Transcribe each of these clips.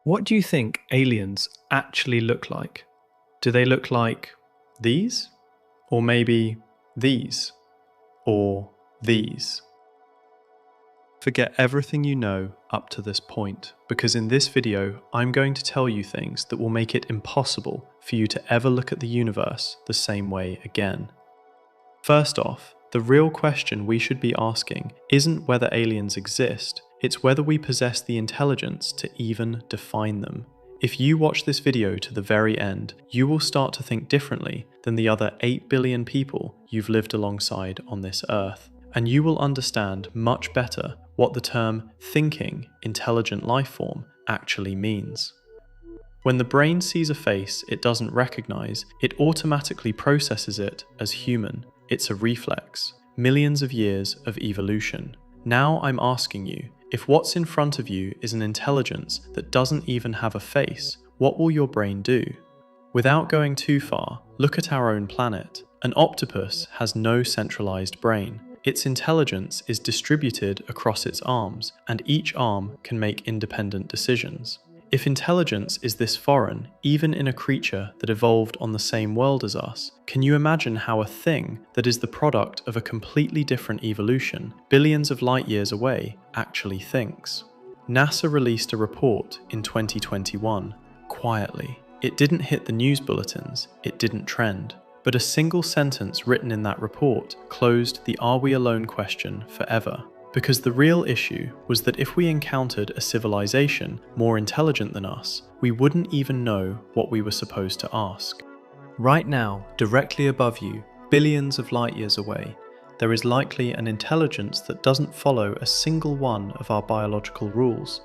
What do you think aliens actually look like? Do they look like these? Or maybe these? Or these? Forget everything you know up to this point, because in this video, I'm going to tell you things that will make it impossible for you to ever look at the universe the same way again. First off, the real question we should be asking isn't whether aliens exist, it's whether we possess the intelligence to even define them. If you watch this video to the very end, you will start to think differently than the other 8 billion people you've lived alongside on this earth, and you will understand much better what the term thinking intelligent life form actually means. When the brain sees a face it doesn't recognize, it automatically processes it as human. It's a reflex. Millions of years of evolution. Now I'm asking you, if what's in front of you is an intelligence that doesn't even have a face, what will your brain do? Without going too far, look at our own planet. An octopus has no centralized brain. Its intelligence is distributed across its arms, and each arm can make independent decisions. If intelligence is this foreign, even in a creature that evolved on the same world as us, can you imagine how a thing that is the product of a completely different evolution, billions of light years away, actually thinks? NASA released a report in 2021, quietly. It didn't hit the news bulletins, it didn't trend. But a single sentence written in that report closed the "Are we alone?" question forever. Because the real issue was that if we encountered a civilization more intelligent than us, we wouldn't even know what we were supposed to ask. Right now, directly above you, billions of light years away, there is likely an intelligence that doesn't follow a single one of our biological rules,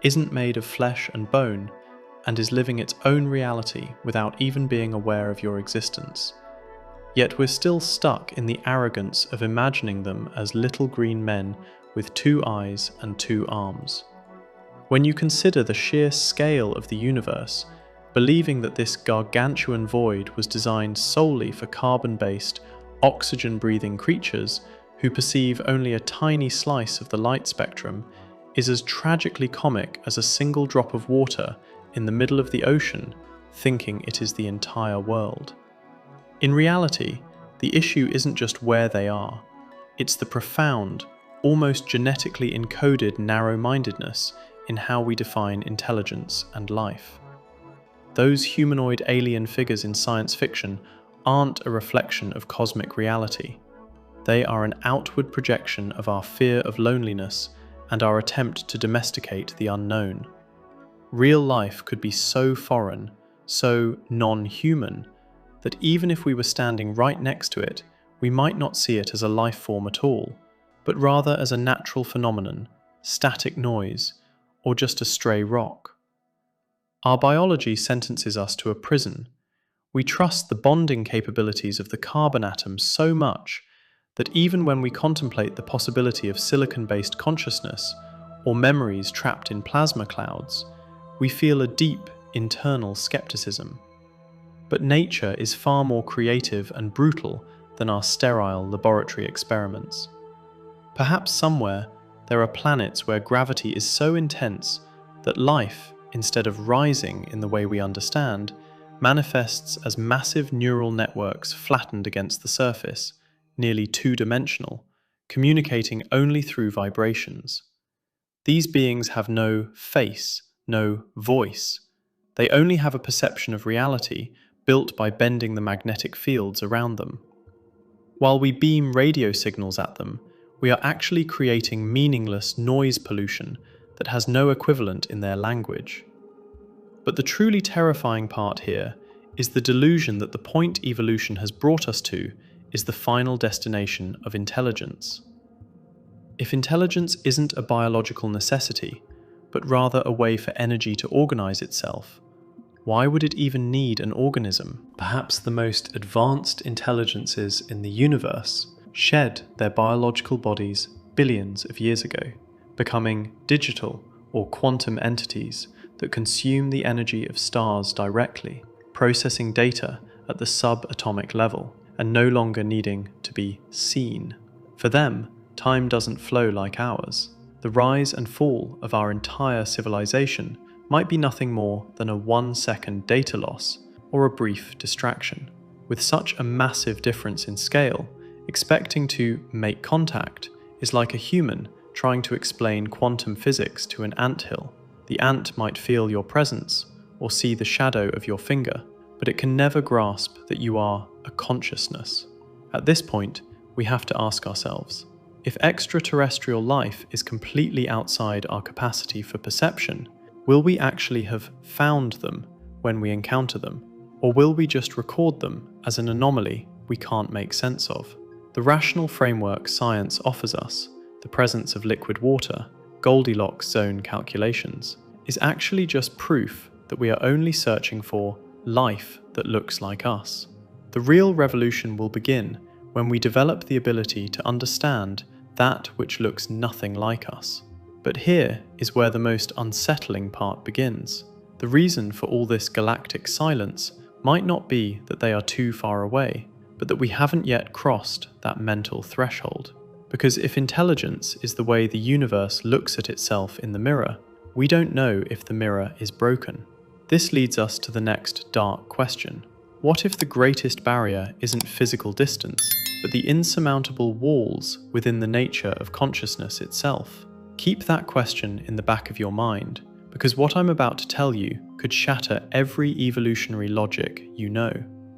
isn't made of flesh and bone, and is living its own reality without even being aware of your existence. Yet we're still stuck in the arrogance of imagining them as little green men with 2 eyes and 2 arms. When you consider the sheer scale of the universe, believing that this gargantuan void was designed solely for carbon-based, oxygen-breathing creatures who perceive only a tiny slice of the light spectrum is as tragically comic as a single drop of water in the middle of the ocean thinking it is the entire world. In reality, the issue isn't just where they are, it's the profound, almost genetically encoded narrow-mindedness in how we define intelligence and life. Those humanoid alien figures in science fiction aren't a reflection of cosmic reality. They are an outward projection of our fear of loneliness and our attempt to domesticate the unknown. Real life could be so foreign, so non-human, that even if we were standing right next to it, we might not see it as a life form at all, but rather as a natural phenomenon, static noise, or just a stray rock. Our biology sentences us to a prison. We trust the bonding capabilities of the carbon atom so much that even when we contemplate the possibility of silicon-based consciousness or memories trapped in plasma clouds, we feel a deep internal skepticism. But nature is far more creative and brutal than our sterile laboratory experiments. Perhaps somewhere there are planets where gravity is so intense that life, instead of rising in the way we understand, manifests as massive neural networks flattened against the surface, nearly 2-dimensional, communicating only through vibrations. These beings have no face, no voice. They only have a perception of reality built by bending the magnetic fields around them. While we beam radio signals at them, we are actually creating meaningless noise pollution that has no equivalent in their language. But the truly terrifying part here is the delusion that the point evolution has brought us to is the final destination of intelligence. If intelligence isn't a biological necessity, but rather a way for energy to organize itself, why would it even need an organism? Perhaps the most advanced intelligences in the universe shed their biological bodies billions of years ago, becoming digital or quantum entities that consume the energy of stars directly, processing data at the subatomic level, and no longer needing to be seen. For them, time doesn't flow like ours. The rise and fall of our entire civilization might be nothing more than a 1-second data loss or a brief distraction. With such a massive difference in scale, expecting to make contact is like a human trying to explain quantum physics to an anthill. The ant might feel your presence or see the shadow of your finger, but it can never grasp that you are a consciousness. At this point, we have to ask ourselves, if extraterrestrial life is completely outside our capacity for perception, will we actually have found them when we encounter them? Or will we just record them as an anomaly we can't make sense of? The rational framework science offers us, the presence of liquid water, Goldilocks zone calculations, is actually just proof that we are only searching for life that looks like us. The real revolution will begin when we develop the ability to understand that which looks nothing like us. But here is where the most unsettling part begins. The reason for all this galactic silence might not be that they are too far away, but that we haven't yet crossed that mental threshold. Because if intelligence is the way the universe looks at itself in the mirror, we don't know if the mirror is broken. This leads us to the next dark question. What if the greatest barrier isn't physical distance, but the insurmountable walls within the nature of consciousness itself? Keep that question in the back of your mind, because what I'm about to tell you could shatter every evolutionary logic you know.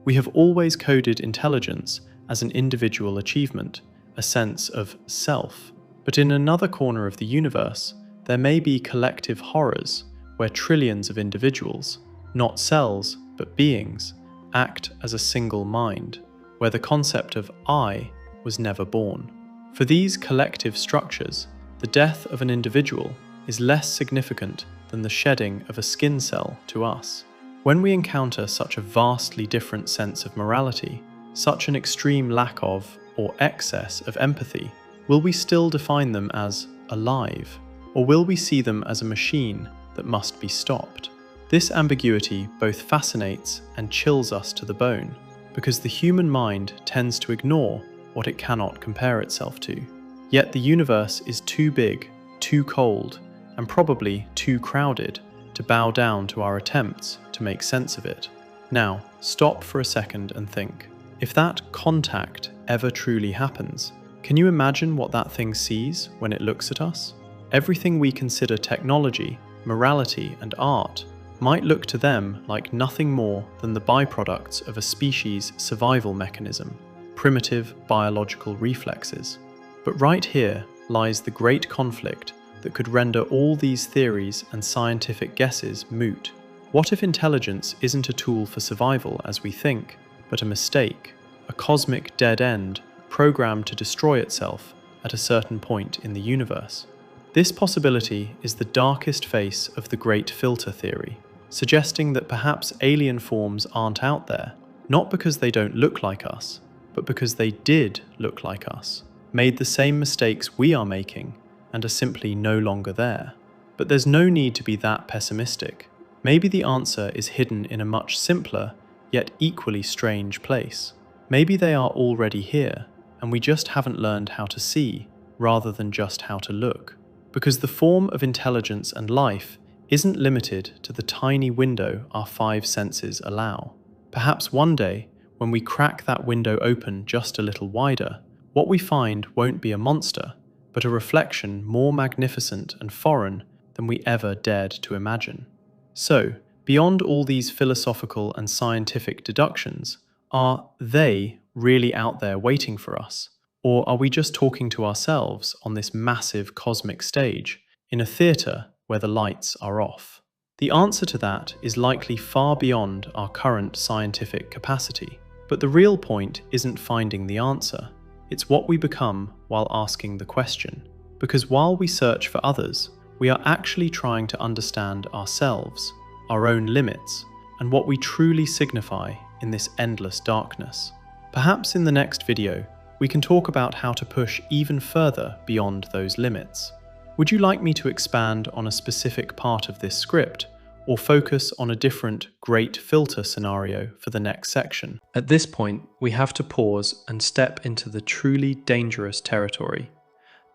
We have always coded intelligence as an individual achievement, a sense of self. But in another corner of the universe, there may be collective horrors where trillions of individuals, not cells but beings, act as a single mind, where the concept of I was never born. For these collective structures, the death of an individual is less significant than the shedding of a skin cell to us. When we encounter such a vastly different sense of morality, such an extreme lack of, or excess of empathy, will we still define them as alive? Or will we see them as a machine that must be stopped? This ambiguity both fascinates and chills us to the bone, because the human mind tends to ignore what it cannot compare itself to. Yet the universe is too big, too cold, and probably too crowded to bow down to our attempts to make sense of it. Now, stop for a second and think. If that contact ever truly happens, can you imagine what that thing sees when it looks at us? Everything we consider technology, morality, and art might look to them like nothing more than the byproducts of a species' survival mechanism, primitive biological reflexes. But right here lies the great conflict that could render all these theories and scientific guesses moot. What if intelligence isn't a tool for survival as we think, but a mistake, a cosmic dead end programmed to destroy itself at a certain point in the universe? This possibility is the darkest face of the Great Filter theory, suggesting that perhaps alien forms aren't out there, not because they don't look like us, but because they did look like us, made the same mistakes we are making, and are simply no longer there. But there's no need to be that pessimistic. Maybe the answer is hidden in a much simpler, yet equally strange place. Maybe they are already here, and we just haven't learned how to see, rather than just how to look. Because the form of intelligence and life isn't limited to the tiny window our 5 senses allow. Perhaps one day, when we crack that window open just a little wider, what we find won't be a monster, but a reflection more magnificent and foreign than we ever dared to imagine. So, beyond all these philosophical and scientific deductions, are they really out there waiting for us? Or are we just talking to ourselves on this massive cosmic stage, in a theatre where the lights are off? The answer to that is likely far beyond our current scientific capacity. But the real point isn't finding the answer. It's what we become while asking the question. Because while we search for others, we are actually trying to understand ourselves, our own limits, and what we truly signify in this endless darkness. Perhaps in the next video, we can talk about how to push even further beyond those limits. Would you like me to expand on a specific part of this script, or focus on a different great filter scenario for the next section? At this point, we have to pause and step into the truly dangerous territory,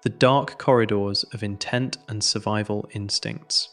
the dark corridors of intent and survival instincts.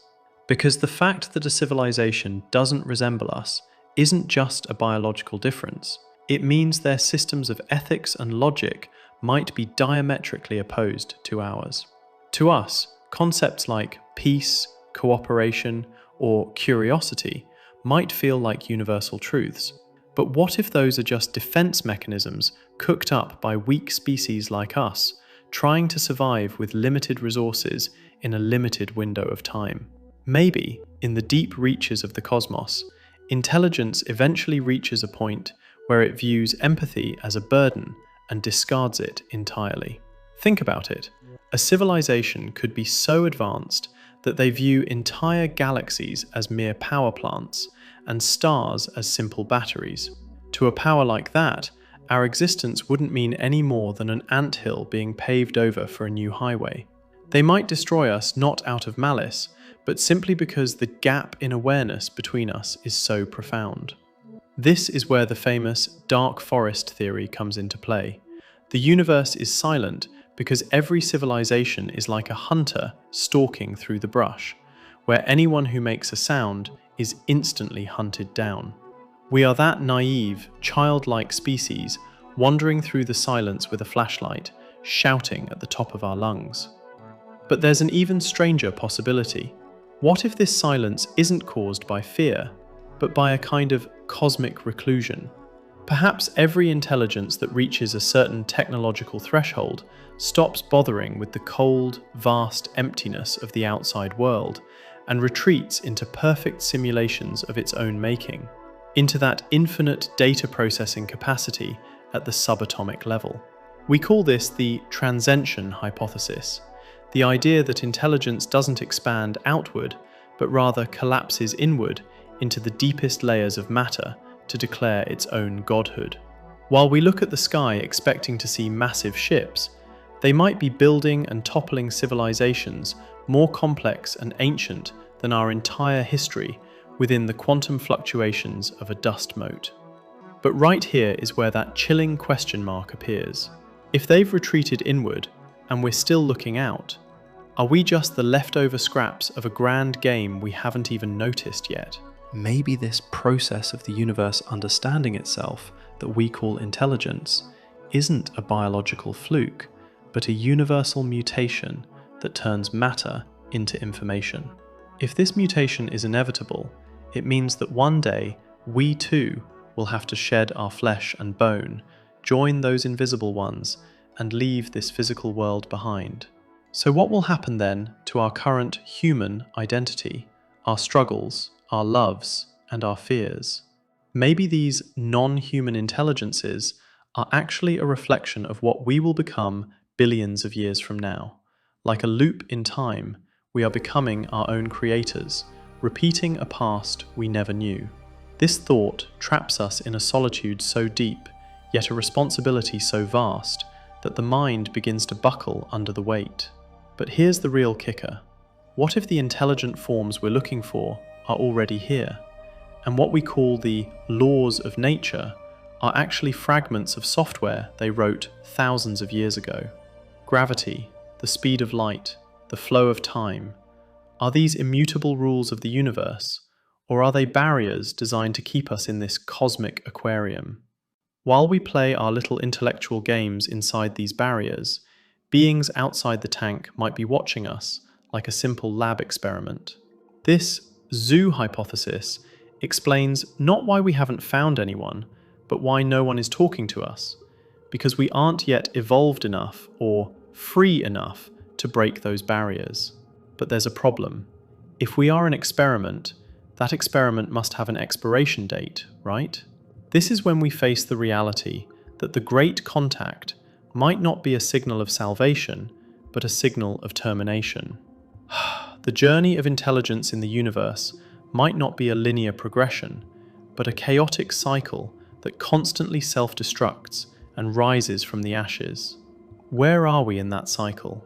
Because the fact that a civilization doesn't resemble us isn't just a biological difference. It means their systems of ethics and logic might be diametrically opposed to ours. To us, concepts like peace, cooperation, or curiosity might feel like universal truths. But what if those are just defense mechanisms cooked up by weak species like us, trying to survive with limited resources in a limited window of time? Maybe, in the deep reaches of the cosmos, intelligence eventually reaches a point where it views empathy as a burden and discards it entirely. Think about it. A civilization could be so advanced that they view entire galaxies as mere power plants and stars as simple batteries. To a power like that, our existence wouldn't mean any more than an anthill being paved over for a new highway. They might destroy us not out of malice, but simply because the gap in awareness between us is so profound. This is where the famous dark forest theory comes into play. The universe is silent because every civilization is like a hunter stalking through the brush, where anyone who makes a sound is instantly hunted down. We are that naive, childlike species wandering through the silence with a flashlight, shouting at the top of our lungs. But there's an even stranger possibility. What if this silence isn't caused by fear, but by a kind of cosmic reclusion? Perhaps every intelligence that reaches a certain technological threshold stops bothering with the cold, vast emptiness of the outside world and retreats into perfect simulations of its own making, into that infinite data processing capacity at the subatomic level. We call this the transension hypothesis, the idea that intelligence doesn't expand outward, but rather collapses inward into the deepest layers of matter to declare its own godhood. While we look at the sky expecting to see massive ships, they might be building and toppling civilizations more complex and ancient than our entire history within the quantum fluctuations of a dust mote. But right here is where that chilling question mark appears. If they've retreated inward and we're still looking out, are we just the leftover scraps of a grand game we haven't even noticed yet? Maybe this process of the universe understanding itself that we call intelligence isn't a biological fluke, but a universal mutation that turns matter into information. If this mutation is inevitable, it means that one day we too will have to shed our flesh and bone, join those invisible ones, and leave this physical world behind. So what will happen then to our current human identity, our struggles, our loves, and our fears? Maybe these non-human intelligences are actually a reflection of what we will become billions of years from now. Like a loop in time, we are becoming our own creators, repeating a past we never knew. This thought traps us in a solitude so deep, yet a responsibility so vast, that the mind begins to buckle under the weight. But here's the real kicker. What if the intelligent forms we're looking for are already here, and what we call the laws of nature are actually fragments of software they wrote thousands of years ago? Gravity, the speed of light, the flow of time, are these immutable rules of the universe, or are they barriers designed to keep us in this cosmic aquarium? While we play our little intellectual games inside these barriers, beings outside the tank might be watching us like a simple lab experiment. This zoo hypothesis explains not why we haven't found anyone, but why no one is talking to us, because we aren't yet evolved enough or free enough to break those barriers. But there's a problem. If we are an experiment, that experiment must have an expiration date, right? This is when we face the reality that the great contact might not be a signal of salvation, but a signal of termination. The journey of intelligence in the universe might not be a linear progression, but a chaotic cycle that constantly self-destructs and rises from the ashes. Where are we in that cycle?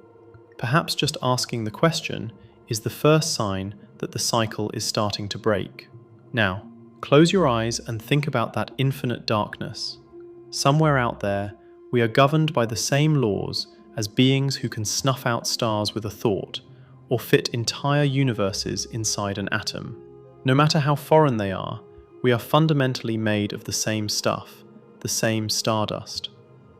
Perhaps just asking the question is the first sign that the cycle is starting to break. Now, close your eyes and think about that infinite darkness. Somewhere out there, we are governed by the same laws as beings who can snuff out stars with a thought, or fit entire universes inside an atom. No matter how foreign they are, we are fundamentally made of the same stuff, the same stardust.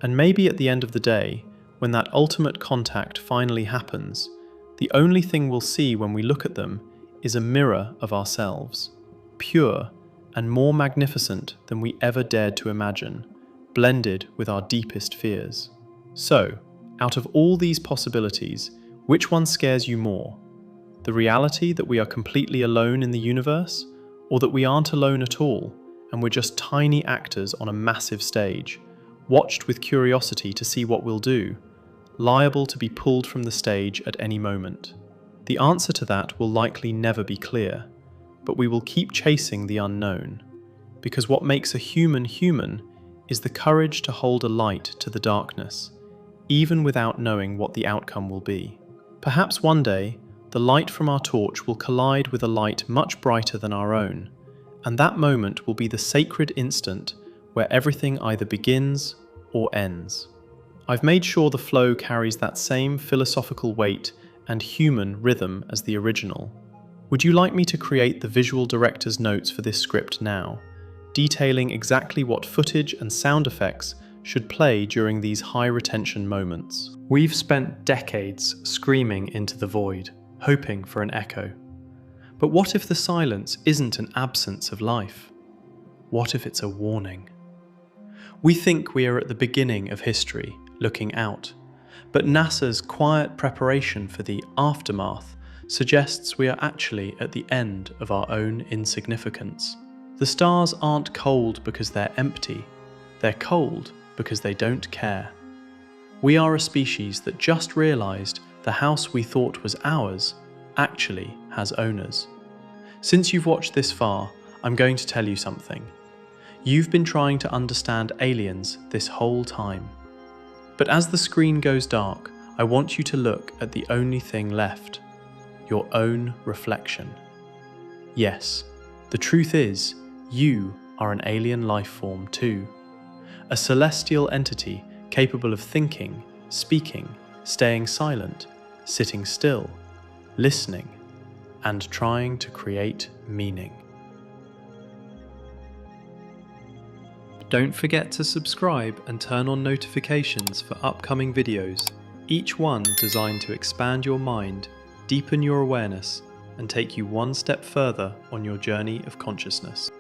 And maybe at the end of the day, when that ultimate contact finally happens, the only thing we'll see when we look at them is a mirror of ourselves, pure and more magnificent than we ever dared to imagine, blended with our deepest fears. So, out of all these possibilities, which one scares you more? The reality that we are completely alone in the universe, or that we aren't alone at all, and we're just tiny actors on a massive stage, watched with curiosity to see what we'll do, liable to be pulled from the stage at any moment? The answer to that will likely never be clear, but we will keep chasing the unknown, because what makes a human human is the courage to hold a light to the darkness, even without knowing what the outcome will be. Perhaps one day, the light from our torch will collide with a light much brighter than our own, and that moment will be the sacred instant where everything either begins or ends. I've made sure the flow carries that same philosophical weight and human rhythm as the original. Would you like me to create the visual director's notes for this script now, detailing exactly what footage and sound effects should play during these high-retention moments? We've spent decades screaming into the void, hoping for an echo. But what if the silence isn't an absence of life? What if it's a warning? We think we are at the beginning of history, looking out, but NASA's quiet preparation for the aftermath suggests we are actually at the end of our own insignificance. The stars aren't cold because they're empty, they're cold because they don't care. We are a species that just realized the house we thought was ours actually has owners. Since you've watched this far, I'm going to tell you something. You've been trying to understand aliens this whole time. But as the screen goes dark, I want you to look at the only thing left, your own reflection. Yes, the truth is, you are an alien life form too. A celestial entity capable of thinking, speaking, staying silent, sitting still, listening, and trying to create meaning. Don't forget to subscribe and turn on notifications for upcoming videos, each one designed to expand your mind, deepen your awareness, and take you one step further on your journey of consciousness.